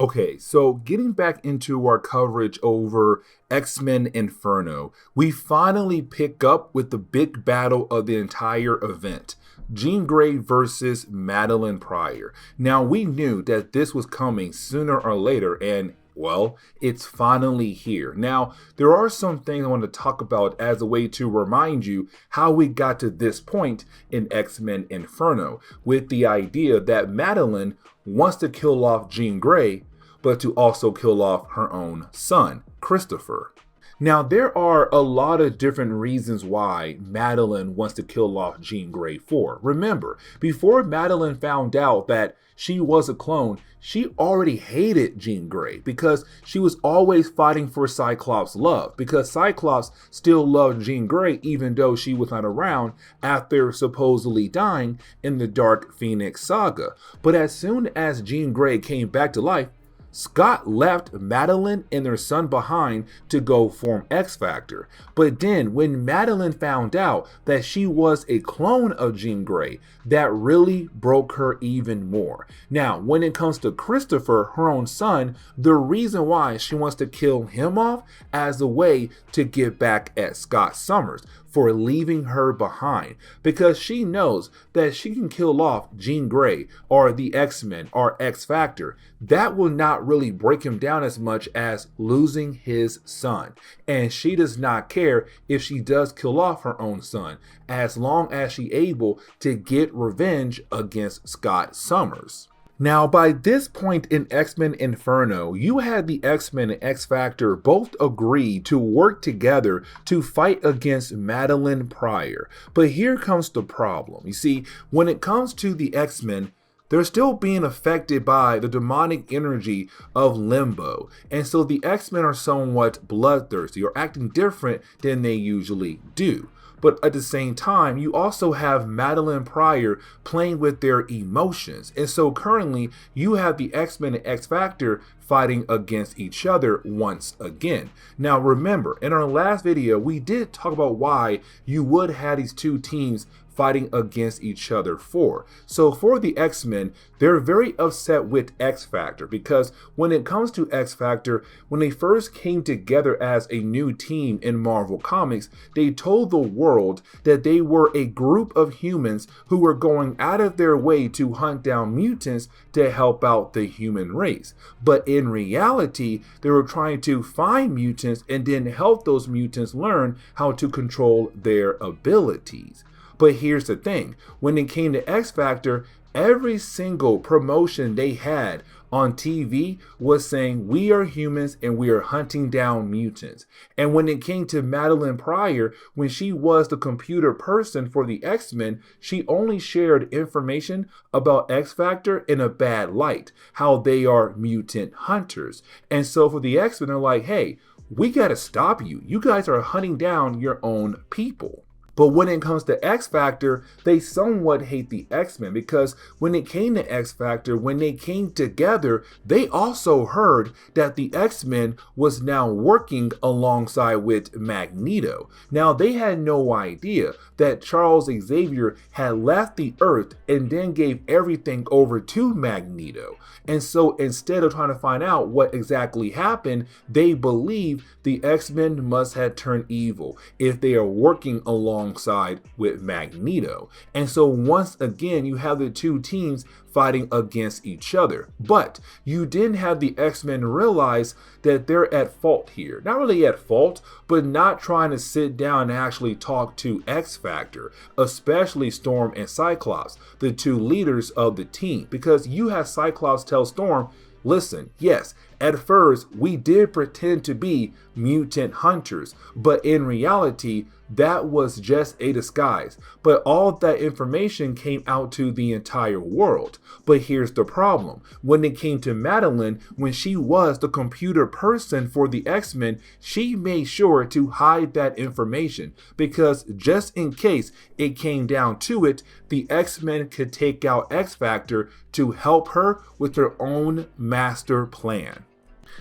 Okay, so getting back into our coverage over X-Men Inferno, we finally pick up with the big battle of the entire event. Jean Grey versus Madelyne Pryor. Now, we knew that this was coming sooner or later, and well, it's finally here. Now, there are some things I want to talk about as a way to remind you how we got to this point in X-Men Inferno, with the idea that Madelyne wants to kill off Jean Grey, but to also kill off her own son, Christopher. Now, there are a lot of different reasons why Madelyne wants to kill off Jean Grey for. Remember, before Madelyne found out that she was a clone, she already hated Jean Grey because she was always fighting for Cyclops' love, because Cyclops still loved Jean Grey even though she was not around after supposedly dying in the Dark Phoenix saga. But as soon as Jean Grey came back to life, Scott left Madelyne and their son behind to go form X-Factor. But then when Madelyne found out that she was a clone of Jean Grey, that really broke her even more. Now, when it comes to Christopher, her own son, the reason why she wants to kill him off as a way to get back at Scott Summers for leaving her behind, because she knows that she can kill off Jean Grey or the X-Men or X-Factor. That will not really break him down as much as losing his son. And she does not care if she does kill off her own son, as long as she's able to get revenge against Scott Summers. Now, by this point in X-Men Inferno, you had the X-Men and X-Factor both agree to work together to fight against Madelyne Pryor. But here comes the problem. You see, when it comes to the X-Men, they're still being affected by the demonic energy of Limbo. And so the X-Men are somewhat bloodthirsty or acting different than they usually do. But at the same time, you also have Madelyne Pryor playing with their emotions. And so currently, you have the X-Men and X-Factor fighting against each other once again. Now remember, in our last video, we did talk about why you would have these two teams fighting against each other for. So for the X-Men, they're very upset with X-Factor because when it comes to X-Factor, when they first came together as a new team in Marvel Comics, they told the world that they were a group of humans who were going out of their way to hunt down mutants to help out the human race. But in reality, they were trying to find mutants and then help those mutants learn how to control their abilities. But here's the thing, when it came to X-Factor, every single promotion they had on TV was saying, we are humans and we are hunting down mutants. And when it came to Madelyne Pryor, when she was the computer person for the X-Men, she only shared information about X-Factor in a bad light, how they are mutant hunters. And so for the X-Men, they're like, hey, we gotta stop you. You guys are hunting down your own people. But when it comes to X-Factor, they somewhat hate the X-Men because when it came to X-Factor, when they came together, they also heard that the X-Men was now working alongside with Magneto. Now, they had no idea that Charles Xavier had left the Earth and then gave everything over to Magneto. And so instead of trying to find out what exactly happened, they believe the X-Men must have turned evil if they are working alongside with Magneto. And so once again, you have the two teams fighting against each other. But you didn't have the X-Men realize that they're at fault here. Not really at fault, but not trying to sit down and actually talk to X-Factor, especially Storm and Cyclops, the two leaders of the team. Because you have Cyclops tell Storm, listen, yes, at first we did pretend to be mutant hunters, but in reality, that was just a disguise. But all of that information came out to the entire world. But here's the problem. When it came to Madelyne, when she was the computer person for the X-Men, she made sure to hide that information because just in case it came down to it, the X-Men could take out X-Factor to help her with her own master plan.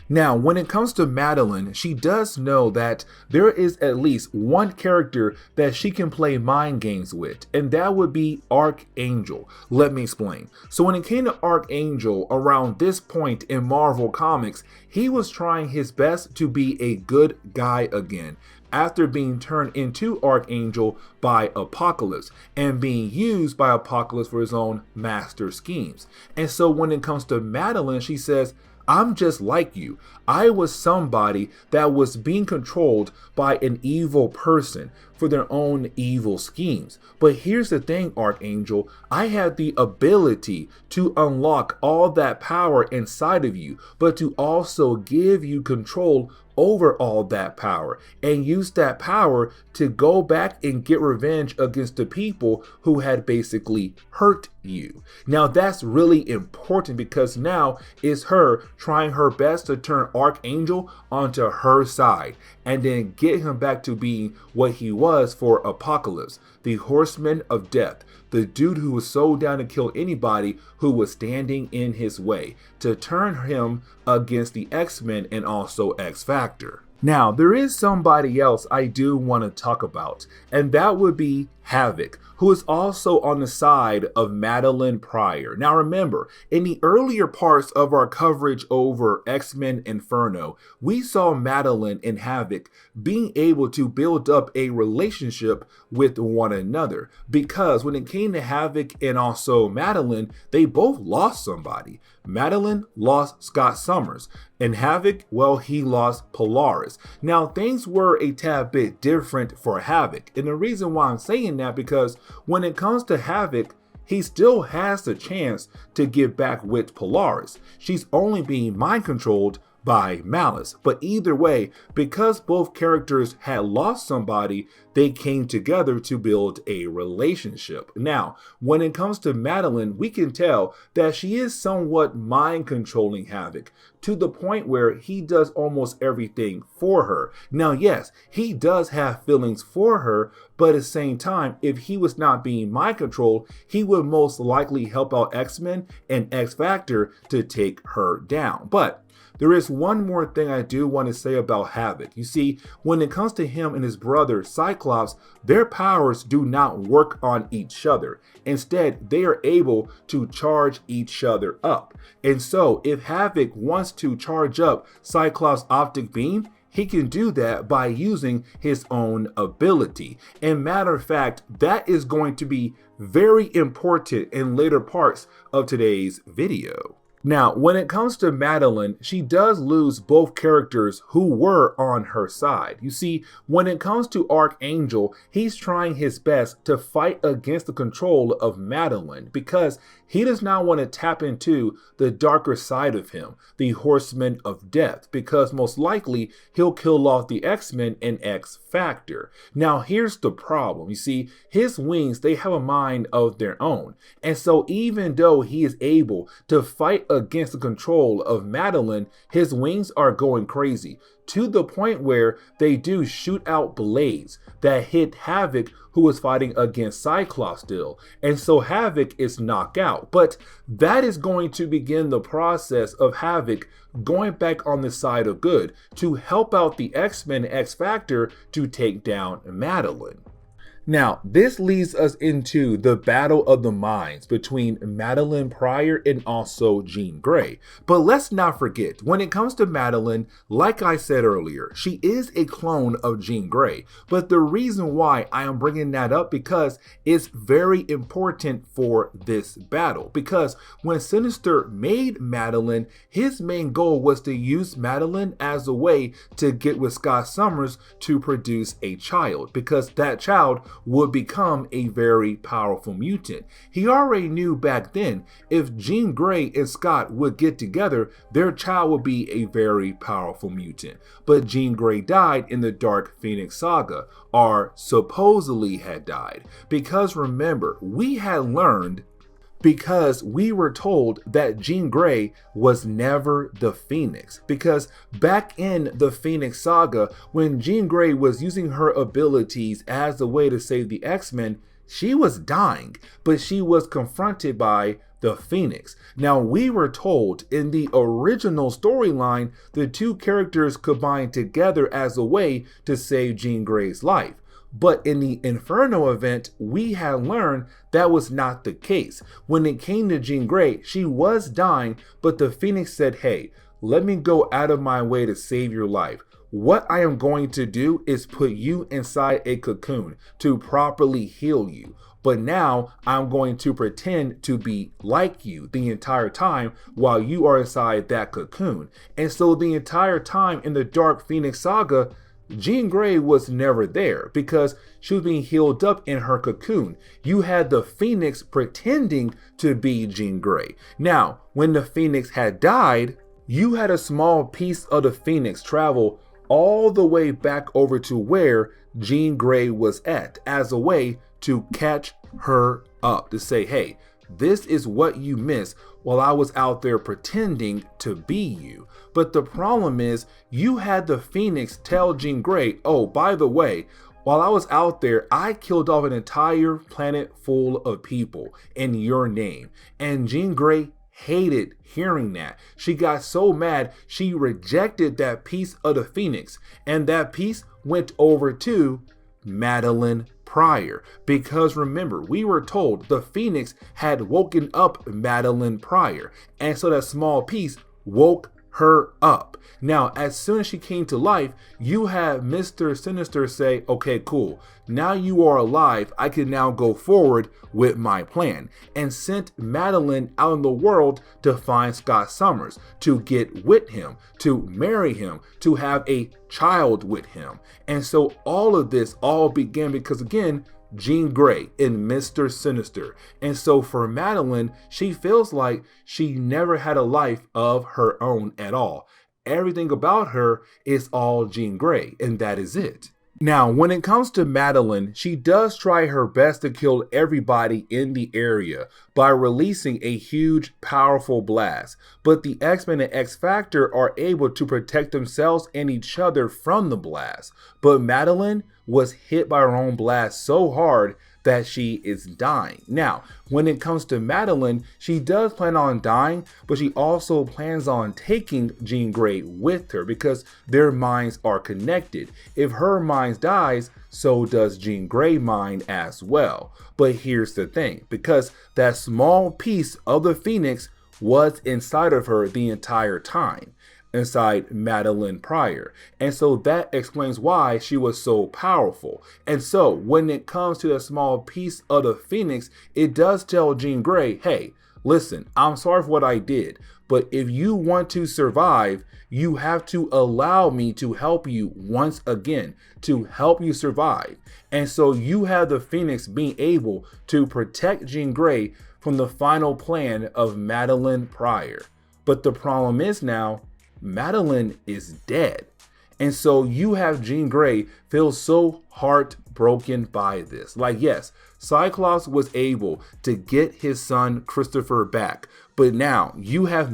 Now, when it comes to Madelyne, she does know that there is at least one character that she can play mind games with, and that would be Archangel. Let me explain. So when it came to Archangel, around this point in Marvel Comics, he was trying his best to be a good guy again, after being turned into Archangel by Apocalypse and being used by Apocalypse for his own master schemes. And so when it comes to Madelyne, she says, I'm just like you. I was somebody that was being controlled by an evil person for their own evil schemes. But here's the thing, Archangel, I have the ability to unlock all that power inside of you, but to also give you control over all that power and use that power to go back and get revenge against the people who had basically hurt you. Now that's really important because now it's her trying her best to turn Archangel onto her side and then get him back to being what he was for Apocalypse, the Horseman of Death, the dude who was so down to kill anybody who was standing in his way, to turn him against the X-Men and also X-Factor. Now, there is somebody else I do want to talk about, and that would be Havoc, who is also on the side of Madelyne Pryor. Now remember, in the earlier parts of our coverage over X-Men Inferno, we saw Madelyne and Havoc being able to build up a relationship with one another, because when it came to Havoc and also Madelyne, they both lost somebody. Madelyne lost Scott Summers, and Havoc, well, he lost Polaris. Now, things were a tad bit different for Havoc, and the reason why I'm saying that because when it comes to Havoc, he still has the chance to get back with Polaris. She's only being mind controlled by Malice. But either way, because both characters had lost somebody, they came together to build a relationship. Now, when it comes to Madelyne, we can tell that she is somewhat mind controlling Havoc to the point where he does almost everything for her. Now, yes, he does have feelings for her, but at the same time, if he was not being mind controlled, he would most likely help out X-Men and X-Factor to take her down. But there is one more thing I do want to say about Havoc. You see, when it comes to him and his brother Cyclops, their powers do not work on each other. Instead, they are able to charge each other up. And so, if Havoc wants to charge up Cyclops' optic beam, he can do that by using his own ability. And matter of fact, that is going to be very important in later parts of today's video. Now, when it comes to Madelyne, she does lose both characters who were on her side. You see, when it comes to Archangel, he's trying his best to fight against the control of Madelyne because he does not want to tap into the darker side of him, the Horseman of Death, because most likely he'll kill off the X-Men and X-Factor. Now, here's the problem. You see, his wings, they have a mind of their own. And so even though he is able to fight against the control of Madelyne, his wings are going crazy to the point where they do shoot out blades that hit Havoc, who was fighting against Cyclops still. And so Havoc is knocked out. But that is going to begin the process of Havoc going back on the side of good to help out the X-Men X-Factor to take down Madelyne. Now, this leads us into the battle of the minds between Madelyne Pryor and also Jean Grey. But let's not forget, when it comes to Madelyne, like I said earlier, she is a clone of Jean Grey. But the reason why I am bringing that up because it's very important for this battle. Because when Sinister made Madelyne, his main goal was to use Madelyne as a way to get with Scott Summers to produce a child. Because that child would become a very powerful mutant. He already knew back then if Jean Grey and Scott would get together, their child would be a very powerful mutant. But Jean Grey died in the Dark Phoenix saga, or supposedly had died. Because remember, we had learned because we were told that Jean Grey was never the Phoenix. Because back in the Phoenix saga, when Jean Grey was using her abilities as a way to save the X-Men, she was dying, but she was confronted by the Phoenix. Now, we were told in the original storyline, the two characters combined together as a way to save Jean Grey's life. But in the Inferno event, we had learned that was not the case. When it came to Jean Grey, she was dying, but the Phoenix said, hey, let me go out of my way to save your life. What I am going to do is put you inside a cocoon to properly heal you. But now I'm going to pretend to be like you the entire time while you are inside that cocoon. And so the entire time in the Dark Phoenix saga, Jean Grey was never there because she was being healed up in her cocoon. You had the Phoenix pretending to be Jean Grey. Now, when the Phoenix had died, you had a small piece of the Phoenix travel all the way back over to where Jean Grey was at as a way to catch her up, to say, hey, this is what you missed while I was out there pretending to be you. But the problem is, you had the Phoenix tell Jean Grey, oh, by the way, while I was out there, I killed off an entire planet full of people in your name. And Jean Grey hated hearing that. She got so mad, she rejected that piece of the Phoenix. And that piece went over to Madelyne Pryor. Because remember, we were told the Phoenix had woken up Madelyne Pryor. And so that small piece woke her up. Now, as soon as she came to life, you had Mr. Sinister say, okay, cool. Now you are alive. I can now go forward with my plan, and sent Madelyne out in the world to find Scott Summers, to get with him, to marry him, to have a child with him. And so all of this all began because, again, Jean Grey and Mr. Sinister. And so for Madelyne, she feels like she never had a life of her own at all. Everything about her is all Jean Grey, and that is it. Now, when it comes to Madelyne, she does try her best to kill everybody in the area by releasing a huge, powerful blast. But the X-Men and X-Factor are able to protect themselves and each other from the blast. But Madelyne was hit by her own blast so hard that she is dying. Now, when it comes to Madelyne, she does plan on dying, but she also plans on taking Jean Grey with her because their minds are connected. If her mind dies, so does Jean Grey's mind as well. But here's the thing, because that small piece of the Phoenix was inside of her the entire time, inside Madelyne Pryor. And so that explains why she was so powerful. And so when it comes to a small piece of the Phoenix, it does tell Jean Grey, hey, listen, I'm sorry for what I did, but if you want to survive, you have to allow me to help you once again, to help you survive. And so you have the Phoenix being able to protect Jean Grey from the final plan of Madelyne Pryor. But the problem is now, Madelyne is dead. And so you have Jean Grey feel so heartbroken by this. Like, yes, Cyclops was able to get his son Christopher back, but now you have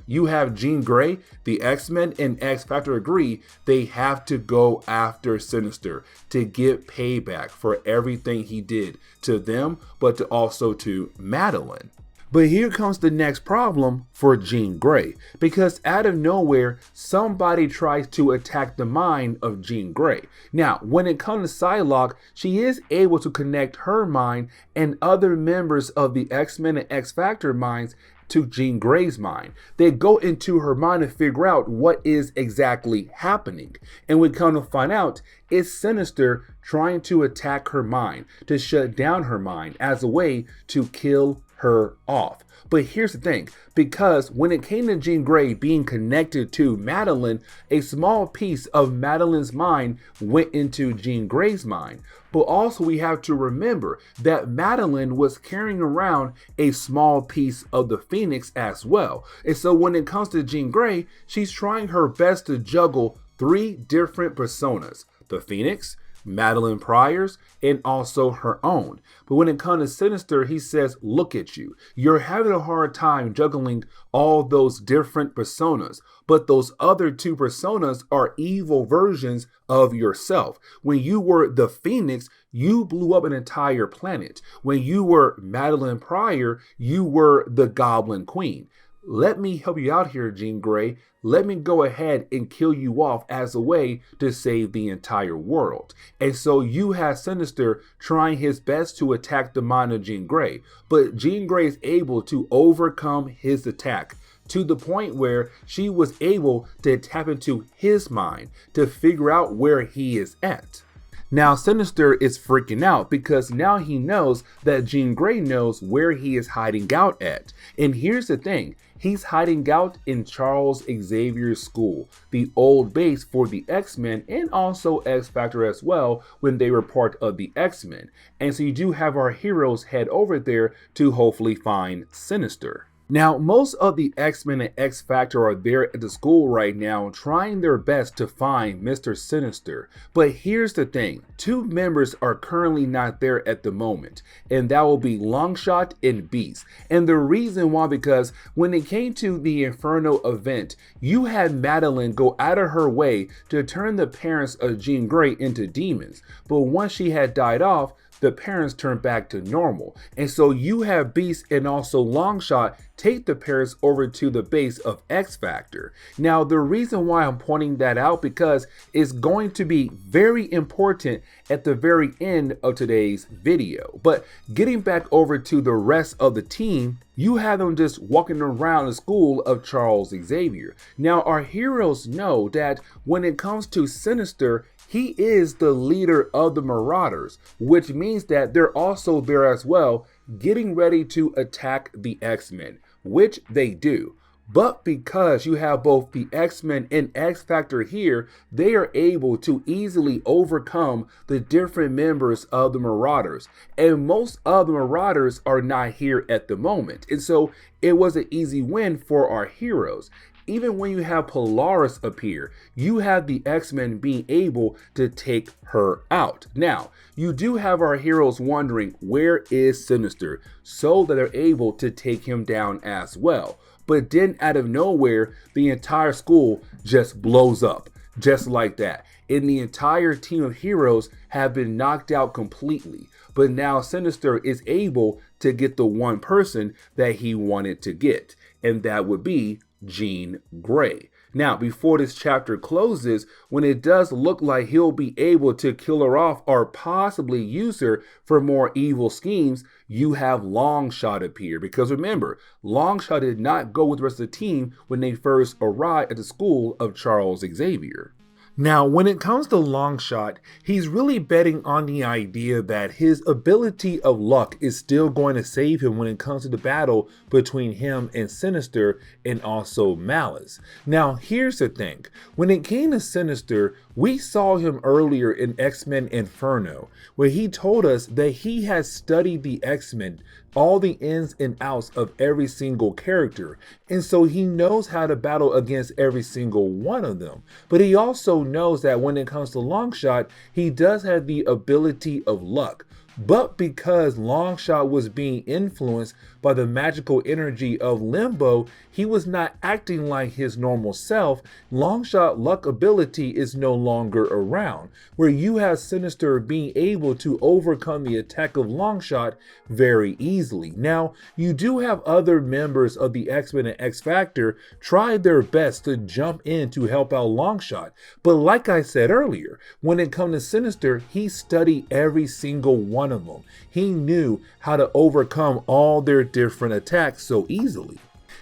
you have Jean Grey. The X-Men and X-Factor agree they have to go after Sinister to get payback for everything he did to them, but also to Madelyne. But here comes the next problem for Jean Grey, because out of nowhere, somebody tries to attack the mind of Jean Grey. Now, when it comes to Psylocke, she is able to connect her mind and other members of the X-Men and X-Factor minds to Jean Grey's mind. They go into her mind to figure out what is exactly happening. And we come to find out it's Sinister trying to attack her mind, to shut down her mind as a way to kill her off. But here's the thing, because when it came to Jean Grey being connected to Madelyne, a small piece of Madelyne's mind went into Jean Grey's mind. But also we have to remember that Madelyne was carrying around a small piece of the Phoenix as well. And so when it comes to Jean Grey, she's trying her best to juggle 3 different personas: the Phoenix, Madelyne Pryor's, and also her own. But when it comes to Sinister, he says, look at you. You're having a hard time juggling all those different personas. But those other two personas are evil versions of yourself. When you were the Phoenix, you blew up an entire planet. When you were Madelyne Pryor, you were the Goblin Queen. Let me help you out here, Jean Grey. Let me go ahead and kill you off as a way to save the entire world. And so you have Sinister trying his best to attack the mind of Jean Grey. But Jean Grey is able to overcome his attack, to the point where she was able to tap into his mind to figure out where he is at. Now Sinister is freaking out because now he knows that Jean Grey knows where he is hiding out at. And here's the thing, he's hiding out in Charles Xavier's school, the old base for the X-Men and also X-Factor as well when they were part of the X-Men. And so you do have our heroes head over there to hopefully find Sinister. Now, most of the X-Men and X-Factor are there at the school right now trying their best to find Mr. Sinister. But here's the thing, two members are currently not there at the moment, and that will be Longshot and Beast. And the reason why, because when it came to the Inferno event, you had Madelyne go out of her way to turn the parents of Jean Grey into demons. But once she had died off, the parents turned back to normal. And so you have Beast and also Longshot take the parents over to the base of X-Factor. Now, the reason why I'm pointing that out, because it's going to be very important at the very end of today's video. But getting back over to the rest of the team, you have them just walking around the school of Charles Xavier. Now, our heroes know that when it comes to Sinister, he is the leader of the Marauders, which means that they're also there as well, getting ready to attack the X-Men, which they do. But because you have both the X-Men and X-Factor here, they are able to easily overcome the different members of the Marauders. And most of the Marauders are not here at the moment. And so it was an easy win for our heroes. Even when you have Polaris appear, you have the X-Men being able to take her out. Now, you do have our heroes wondering, where is Sinister? So that they're able to take him down as well. But then out of nowhere, the entire school just blows up, just like that. And the entire team of heroes have been knocked out completely. But now Sinister is able to get the one person that he wanted to get, and that would be Jean Grey. Now, before this chapter closes, when it does look like he'll be able to kill her off or possibly use her for more evil schemes, you have Longshot appear. Because remember, Longshot did not go with the rest of the team when they first arrived at the school of Charles Xavier. Now, when it comes to Longshot, he's really betting on the idea that his ability of luck is still going to save him when it comes to the battle between him and Sinister and also Malice. Now, here's the thing. When it came to Sinister, we saw him earlier in X-Men Inferno, where he told us that he has studied the X-Men, all the ins and outs of every single character. And so he knows how to battle against every single one of them. But he also knows that when it comes to Longshot, he does have the ability of luck. But because Longshot was being influenced by the magical energy of Limbo, he was not acting like his normal self. Longshot luck ability is no longer around, where you have Sinister being able to overcome the attack of Longshot very easily. Now, you do have other members of the X-Men and X-Factor try their best to jump in to help out Longshot. But like I said earlier, when it comes to Sinister, he studied every single one of them. He knew how to overcome all their different attacks so easily.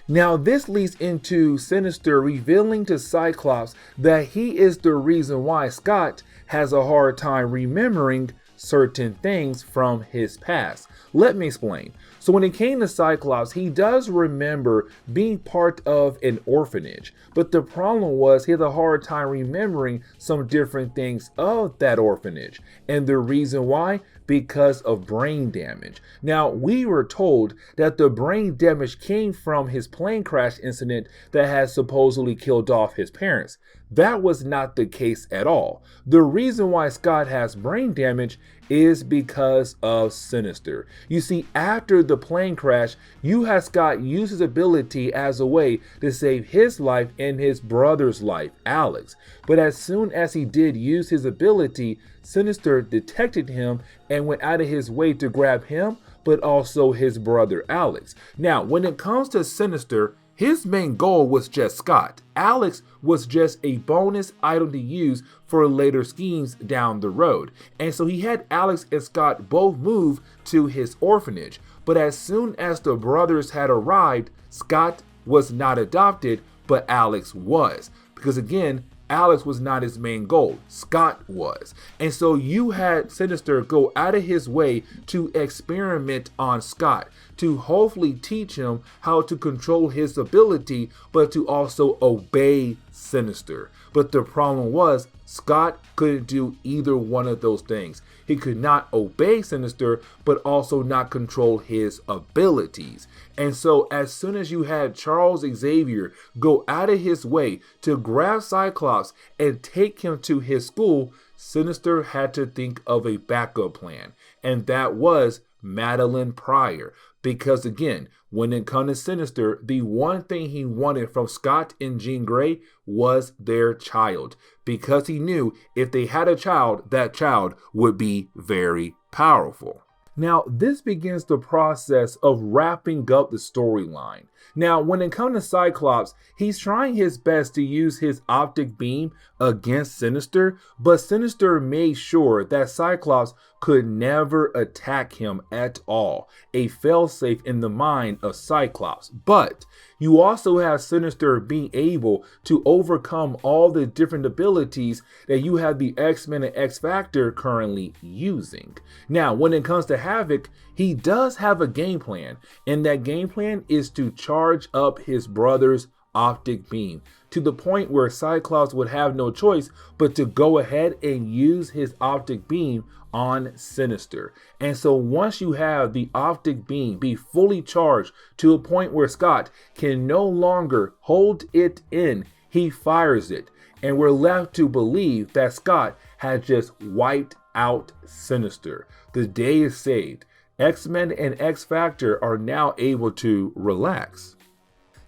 Now, this leads into Sinister revealing to Cyclops that he is the reason why Scott has a hard time remembering certain things from his past. Let me explain. So when it came to Cyclops, he does remember being part of an orphanage, but the problem was he had a hard time remembering some different things of that orphanage. And the reason why? because of brain damage. Now, we were told that the brain damage came from his plane crash incident that had supposedly killed off his parents. That was not the case at all. The reason why Scott has brain damage is because of Sinister. You see, after the plane crash, you had Scott use his ability as a way to save his life and his brother's life, Alex. But as soon as he did use his ability, Sinister detected him and went out of his way to grab him, but also his brother, Alex. Now, when it comes to Sinister, his main goal was just Scott. Alex was just a bonus item to use for later schemes down the road. And so he had Alex and Scott both move to his orphanage. But as soon as the brothers had arrived, Scott was not adopted, but Alex was. Because again, Alex was not his main goal, Scott was. And so you had Sinister go out of his way to experiment on Scott, to hopefully teach him how to control his ability, but to also obey Sinister. But the problem was, Scott couldn't do either one of those things. He could not obey Sinister, but also not control his abilities. And so as soon as you had Charles Xavier go out of his way to grab Cyclops and take him to his school, Sinister had to think of a backup plan. And that was Madelyne Pryor. Because again, when it comes to Sinister, the one thing he wanted from Scott and Jean Grey was their child. Because he knew if they had a child, that child would be very powerful. Now, this begins the process of wrapping up the storyline. Now, when it comes to Cyclops, he's trying his best to use his optic beam against Sinister, but Sinister made sure that Cyclops could never attack him at all. A failsafe in the mind of Cyclops. But you also have Sinister being able to overcome all the different abilities that you have the X-Men and X-Factor currently using. Now, when it comes to Havoc, he does have a game plan, and that game plan is to charge up his brother's optic beam to the point where Cyclops would have no choice but to go ahead and use his optic beam on Sinister. And so once you have the optic beam be fully charged to a point where Scott can no longer hold it in, he fires it. And we're left to believe that Scott had just wiped out Sinister. The day is saved. X-Men and X-Factor are now able to relax.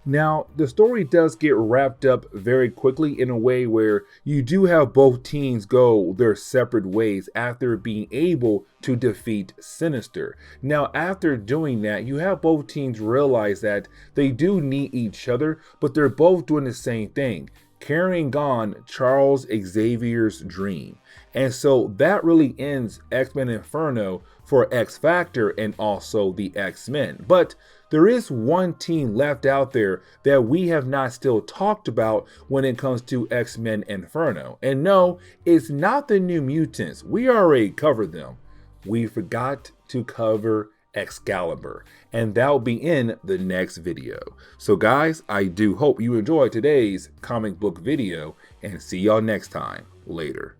Now, the story does get wrapped up very quickly in a way where you do have both teams go their separate ways after being able to defeat Sinister. Now, after doing that, you have both teams realize that they do need each other, but they're both doing the same thing, carrying on Charles Xavier's dream. And so that really ends X-Men Inferno for X-Factor and also the X-Men. But there is one team left out there that we have not still talked about when it comes to X-Men Inferno. And no, it's not the New Mutants. We already covered them. We forgot to cover Excalibur, and that will be in the next video. So guys, I do hope you enjoyed today's comic book video, and see y'all next time. Later.